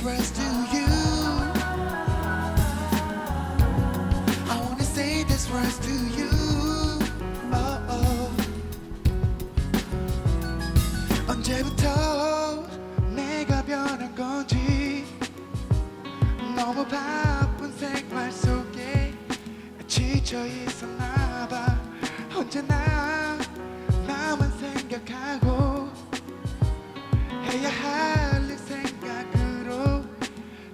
rest to you. I wanna say this rest to you. Oh, oh. 언제부터 내가 변한 건지 너무 바쁜 생활 속에 지쳐 있었나 봐. 언제나 나만 생각하고 해야 할 일 생각으로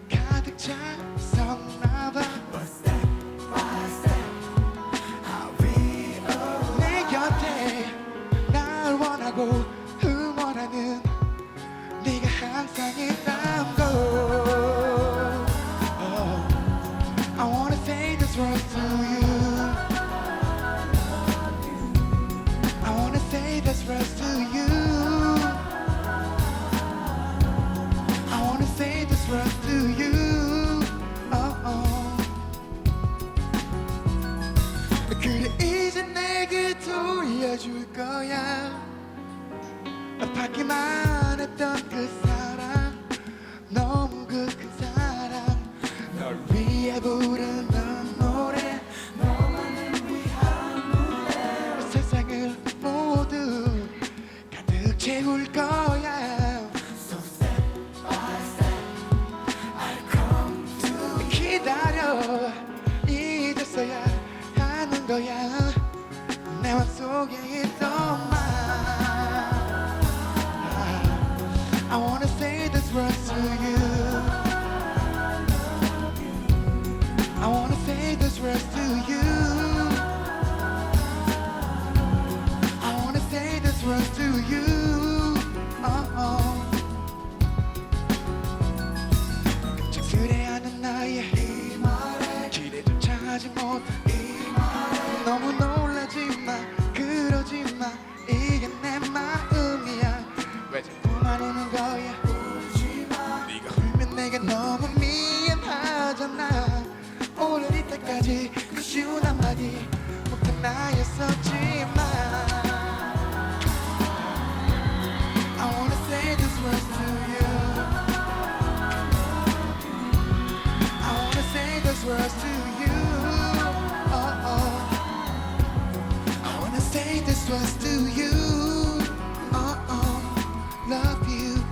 가득 찼었나 봐. 내 곁에 날 원하고 응원하는 네가 항상 있단 걸. I wanna say this words to you. I wanna say this words to you. I wanna say this words to you. Oh, oh. 그래 이제 내게 돌려줄 거야. 받기만 했던 그 사랑, 너무 그 큰 사랑, 널 위해 부르는 노래, 너만을 위한 노래. 세상을 모두 가득 채울 거야. So step by step I'll come to. 기다려, 이제서야 하는 거야. 내 맘속에 있던 말. I wanna say this words to you. I wanna say this words to you. I wanna say this words to you. Oh, 짝수레하는 나의 이 말에 기대조차 하지 못한 이 말에 너무 놀라지 마, 그러지 마. 이게 내 마음이야. 왜 자꾸만 우는 거야? 울지마. 네가 울면 내가 너무 미안하잖아. 오늘 이때까지 그 쉬운 한마디 못한 나였었지만 I wanna say this words to you. I wanna say this words to you. Oh, oh. I wanna say this words to you. Oh, oh. Love you.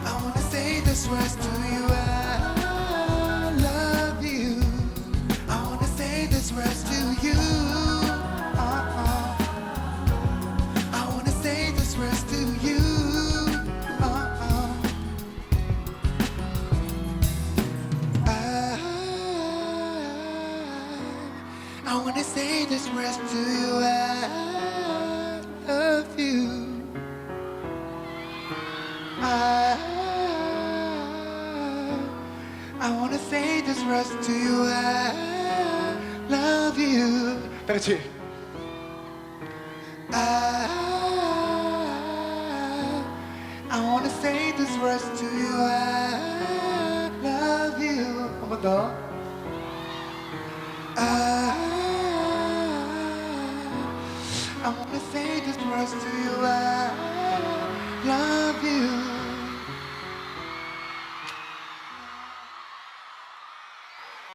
I wanna say this words to you. I love you. I wanna say this words to you. I wanna say this words to you. I wanna say this words to you. I love you. I wanna say this words to you. I love you. 다 같이. I wanna say this words to you. I love you. 한 번 더. I wanna say these words to you. I love you.